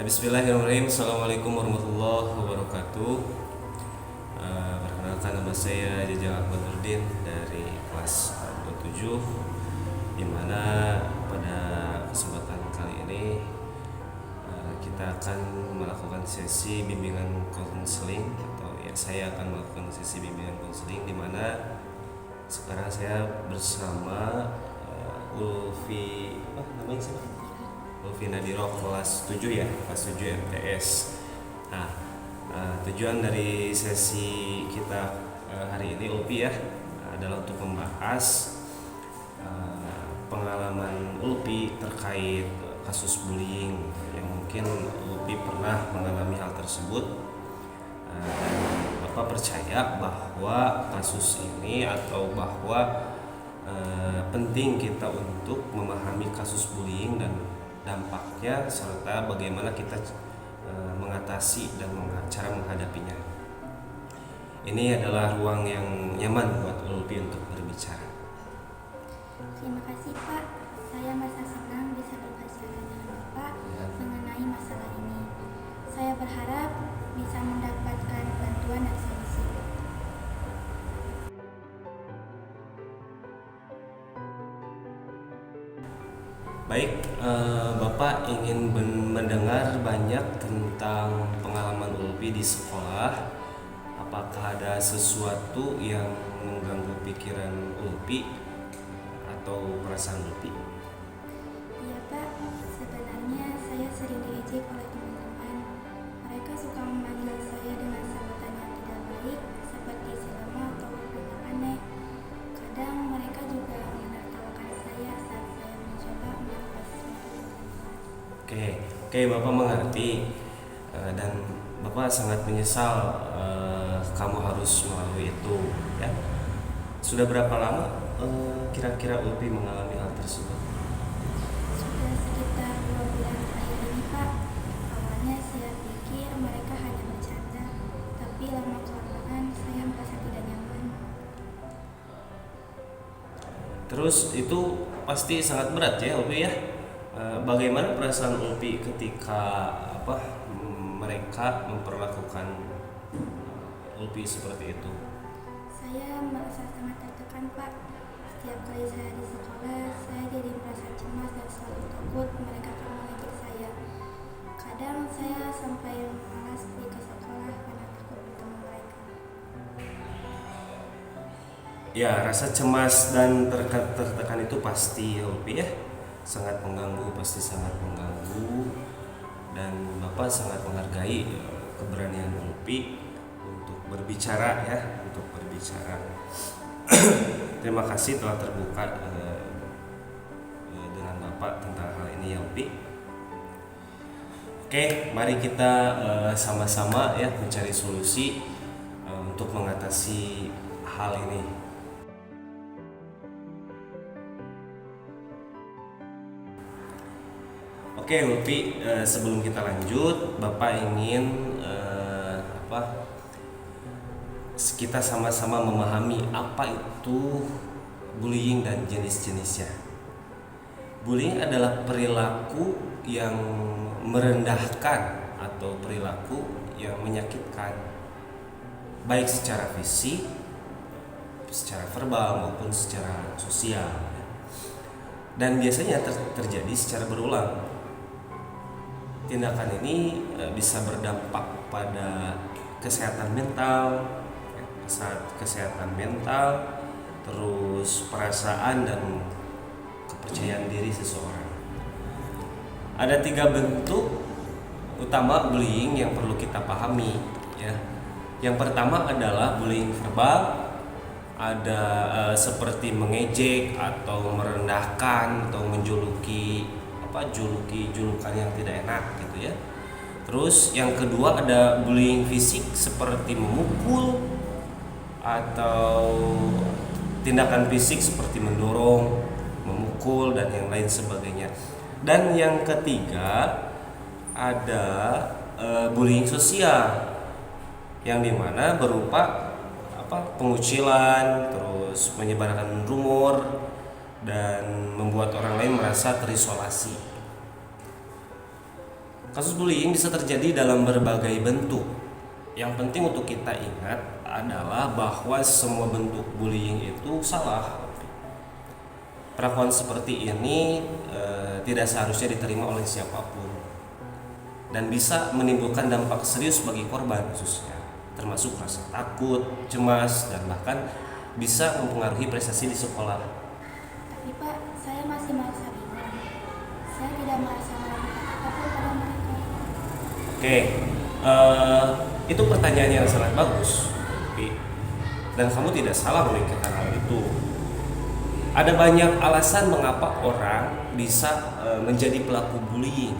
Bismillahirrahmanirrahim. Assalamualaikum warahmatullahi wabarakatuh. Perkenalkan, nama saya Jajang Akbaruddin dari kelas 27, di mana pada kesempatan kali ini kita akan melakukan sesi bimbingan konseling, atau ya saya akan melakukan sesi bimbingan konseling, di mana sekarang saya bersama Ulfi, namanya siapa? Ulfi Nadiroh, kelas 7 ya, kelas 7 MTS. Nah, tujuan dari sesi kita hari ini Ulfi ya adalah untuk membahas pengalaman Ulfi terkait kasus bullying yang mungkin Ulfi pernah mengalami hal tersebut. Dan Bapak percaya bahwa kasus ini atau bahwa penting kita untuk memahami kasus bullying dan dampaknya, serta bagaimana kita mengatasi dan cara menghadapinya. Ini adalah ruang yang nyaman buat Ulfi untuk berbicara. Terima kasih Pak, saya merasa senang bisa berbicara dengan Bapak mengenai masalah ini. Saya berharap bisa mendapatkan bantuan dan solusi. Baik, Bapak ingin mendengar banyak tentang pengalaman Ulfi di sekolah. Apakah ada sesuatu yang mengganggu pikiran Ulfi atau perasaan Ulfi? Iya Pak, sebenarnya saya sering diejek oleh teman-teman. Mereka suka memanggil saya dengan sebutan yang tidak baik, seperti si lemah atau anak aneh. Kadang mereka juga menertawakan saya saat saya mencoba melakukan sesuatu yang benar. Oke, Bapak mengerti, dan Bapak sangat menyesal kamu harus melalui itu, ya. Sudah berapa lama kira-kira Ulfi mengalami hal tersebut? Sudah sekitar 2 bulan terakhir ini Pak. Awalnya saya pikir mereka hanya bercanda, tapi lama-kelamaan saya merasa tidak nyaman. Terus itu pasti sangat berat ya Ulfi ya. Bagaimana perasaan Ulfi ketika mereka memperlakukan Ulfi seperti itu? Saya merasa sangat tertekan Pak. Setiap kali saya di sekolah, saya jadi merasa cemas dan selalu takut mereka akan mengejek saya. Kadang saya sampai malas pergi ke sekolah karena takut bertemu mereka. Ya, rasa cemas dan tertekan itu pasti ya Ulfi ya. Sangat mengganggu, pasti sangat mengganggu. Dan Bapak sangat menghargai keberanian Ulfi untuk berbicara ya, untuk berbicara. Terima kasih telah terbuka dengan Bapak tentang hal ini ya Ulfi. Oke, mari kita sama-sama ya mencari solusi untuk mengatasi hal ini. Oke Ulfi, sebelum kita lanjut, Bapak ingin kita sama-sama memahami apa itu bullying dan jenis-jenisnya. Bullying adalah perilaku yang merendahkan atau perilaku yang menyakitkan, baik secara fisik, secara verbal maupun secara sosial, dan biasanya terjadi secara berulang. Tindakan ini bisa berdampak pada kesehatan mental, terus perasaan dan kepercayaan diri seseorang. Ada 3 bentuk utama bullying yang perlu kita pahami, ya. Yang pertama adalah bullying verbal, ada seperti mengejek atau merendahkan atau menjuluki julukan yang tidak enak gitu ya. Terus yang kedua ada bullying fisik seperti memukul atau tindakan fisik seperti mendorong, memukul dan yang lain sebagainya. Dan yang ketiga ada bullying sosial yang dimana berupa pengucilan, terus menyebarkan rumor dan membuat orang lain merasa terisolasi. Kasus bullying bisa terjadi dalam berbagai bentuk. Yang penting untuk kita ingat adalah bahwa semua bentuk bullying itu salah. Perlakuan seperti ini tidak seharusnya diterima oleh siapapun dan bisa menimbulkan dampak serius bagi korban khususnya, termasuk rasa takut, cemas, dan bahkan bisa mempengaruhi prestasi di sekolah. Tapi Pak, saya masih merasa bingung. Saya tidak merasa melakukan apapun pada mereka. Oke, itu pertanyaan yang sangat bagus, dan kamu tidak salah memikirkan hal itu. Ada banyak alasan mengapa orang bisa menjadi pelaku bullying.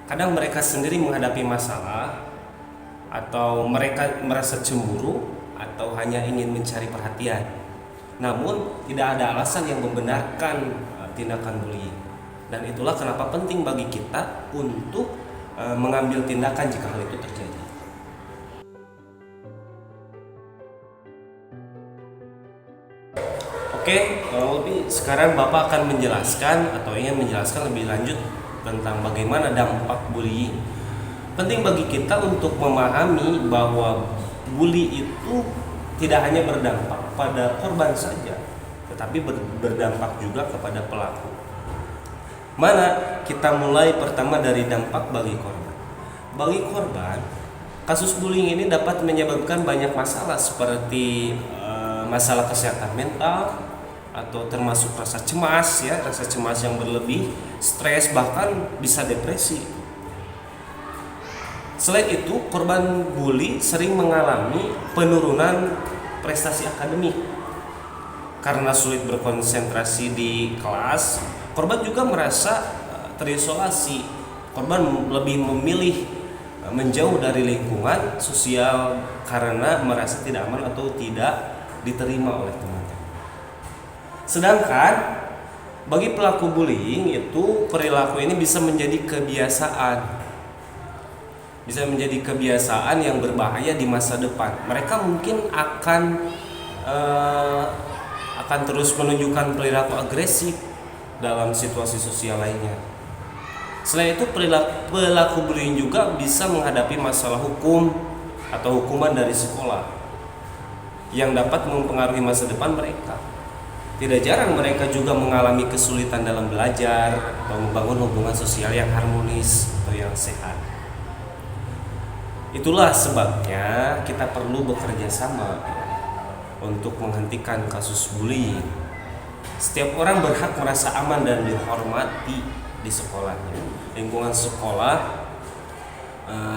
Kadang mereka sendiri menghadapi masalah, atau mereka merasa cemburu, atau hanya ingin mencari perhatian. Namun tidak ada alasan yang membenarkan tindakan bullying. Dan itulah kenapa penting bagi kita untuk mengambil tindakan jika hal itu terjadi. Oke, lebih sekarang Bapak akan menjelaskan atau ingin menjelaskan lebih lanjut tentang bagaimana dampak bullying. Penting bagi kita untuk memahami bahwa bully itu tidak hanya berdampak pada korban saja, tetapi berdampak juga kepada pelaku. Mana kita mulai pertama dari dampak bagi korban. Bagi korban, kasus bullying ini dapat menyebabkan banyak masalah seperti masalah kesehatan mental, atau termasuk rasa cemas rasa cemas yang berlebih, stres, bahkan bisa depresi. Selain itu, korban bully sering mengalami penurunan prestasi akademik karena sulit berkonsentrasi di kelas. Korban juga merasa terisolasi. Korban lebih memilih menjauh dari lingkungan sosial karena merasa tidak aman atau tidak diterima oleh temannya. Sedangkan bagi pelaku bullying itu perilaku ini bisa menjadi kebiasaan. Bisa menjadi kebiasaan yang berbahaya di masa depan. Mereka mungkin akan terus menunjukkan perilaku agresif dalam situasi sosial lainnya. Selain itu, pelaku bullying juga bisa menghadapi masalah hukum atau hukuman dari sekolah yang dapat mempengaruhi masa depan mereka. Tidak jarang mereka juga mengalami kesulitan dalam belajar atau membangun hubungan sosial yang harmonis atau yang sehat. Itulah sebabnya kita perlu bekerja sama untuk menghentikan kasus bullying. Setiap orang berhak merasa aman dan dihormati di sekolahnya. Lingkungan sekolah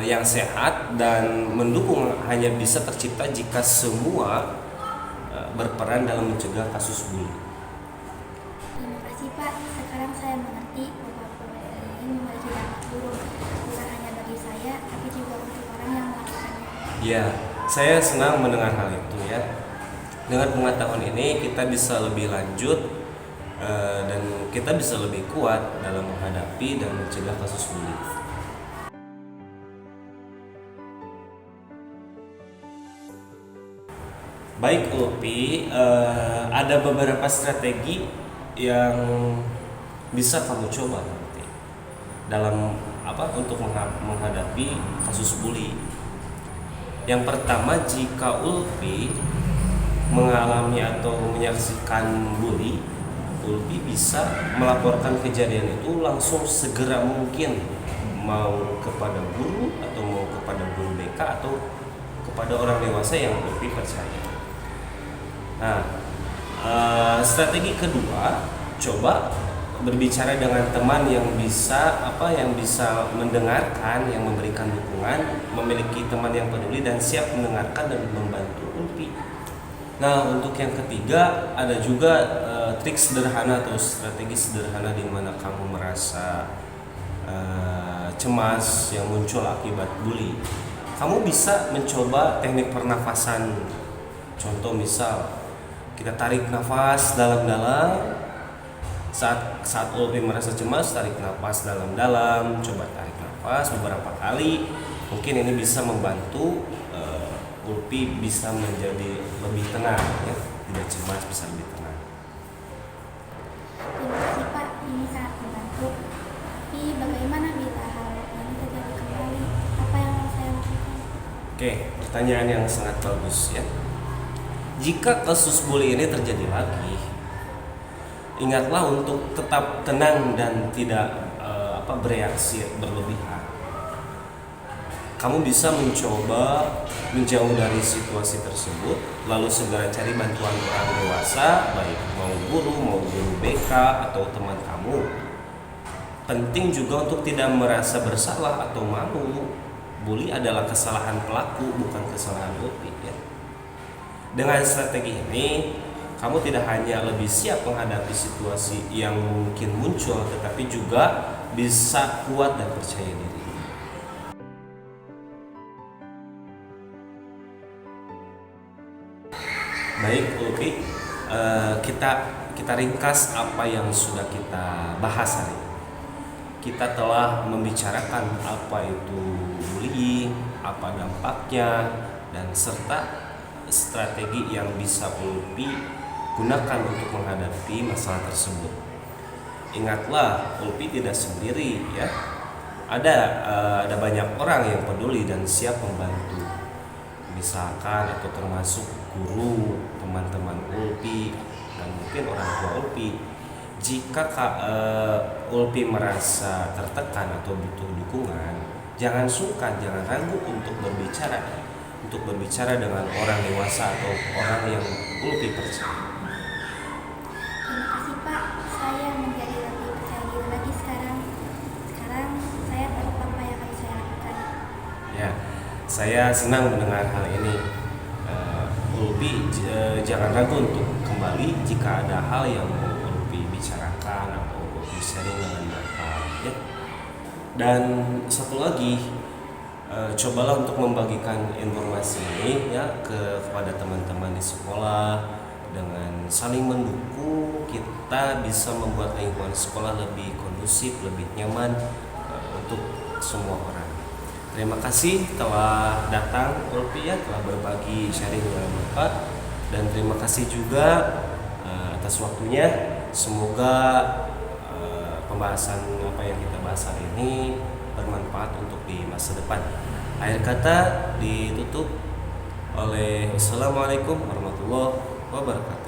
yang sehat dan mendukung hanya bisa tercipta jika semua berperan dalam mencegah kasus bullying. Terima kasih Pak, sekarang saya mengerti bahwa bullying memiliki dampak buruk bukan hanya bagi saya, tapi juga untuk orang yang melakukannya. Ya, saya senang mendengar hal itu ya. Dengan pengetahuan ini kita bisa lebih lanjut dan kita bisa lebih kuat dalam menghadapi dan mencegah kasus bullying. Baik Ulpi, ada beberapa strategi yang bisa kamu coba nanti dalam untuk menghadapi kasus bully. Yang pertama, jika Ulpi mengalami atau menyaksikan bully, Ulpi bisa melaporkan kejadian itu langsung segera mungkin, mau kepada guru atau mau kepada guru BK atau kepada orang dewasa yang Ulpi percaya. Nah, strategi kedua, coba berbicara dengan teman yang bisa mendengarkan, yang memberikan dukungan, memiliki teman yang peduli dan siap mendengarkan dan membantu Ulpi. Nah, untuk yang ketiga ada juga trik sederhana atau strategi sederhana di mana kamu merasa cemas yang muncul akibat bully. Kamu bisa mencoba teknik pernafasan. Contoh misal, kita tarik nafas dalam-dalam. Saat Ulpi merasa cemas, tarik nafas dalam-dalam. Coba tarik nafas beberapa kali. Mungkin ini bisa membantu Ulpi bisa menjadi lebih tenang ya, tidak cemas, bisa lebih tenang. Terima kasih Pak, ini sangat membantu. Tapi bagaimana bila hal ini Oke, pertanyaan yang sangat bagus ya. Jika kasus bully ini terjadi lagi, ingatlah untuk tetap tenang dan tidak bereaksi berlebihan. Kamu bisa mencoba menjauh dari situasi tersebut, lalu segera cari bantuan orang dewasa, baik mau guru BK atau teman kamu. Penting juga untuk tidak merasa bersalah atau malu. Bully adalah kesalahan pelaku, bukan kesalahan Ulpi ya. Dengan strategi ini, kamu tidak hanya lebih siap menghadapi situasi yang mungkin muncul, tetapi juga bisa kuat dan percaya diri. Baik, Ulpi, kita ringkas apa yang sudah kita bahas hari ini. Kita telah membicarakan apa itu bullying, apa dampaknya, dan serta strategi yang bisa Ulpi gunakan untuk menghadapi masalah tersebut. Ingatlah, Ulpi tidak sendiri ya. Ada banyak orang yang peduli dan siap membantu. Misalkan atau termasuk guru, teman-teman Ulpi, dan mungkin orang tua Ulpi. Jika Ulpi merasa tertekan atau butuh dukungan, jangan sungkan, jangan ragu untuk berbicara dengan orang dewasa atau orang yang Ulpi percaya. Terima kasih Pak, saya menjadi lebih percaya diri lagi sekarang. Sekarang saya tahu apa yang harus saya lakukan. Ya, saya senang mendengar hal ini. Ulpi jangan ragu untuk kembali jika ada hal yang mau Ulpi bicarakan atau Ulpi sharing dengan Bapak ya. Dan satu lagi, cobalah untuk membagikan informasi ini ya kepada teman-teman di sekolah. Dengan saling mendukung, kita bisa membuat lingkungan sekolah lebih kondusif, lebih nyaman untuk semua orang. Terima kasih telah datang Ulpi ya, telah berbagi sharing dengan Bapak, dan terima kasih juga atas waktunya. Semoga pembahasan apa yang kita bahas hari ini bermanfaat untuk di masa depan. Akhir kata ditutup oleh Assalamualaikum warahmatullahi wabarakatuh.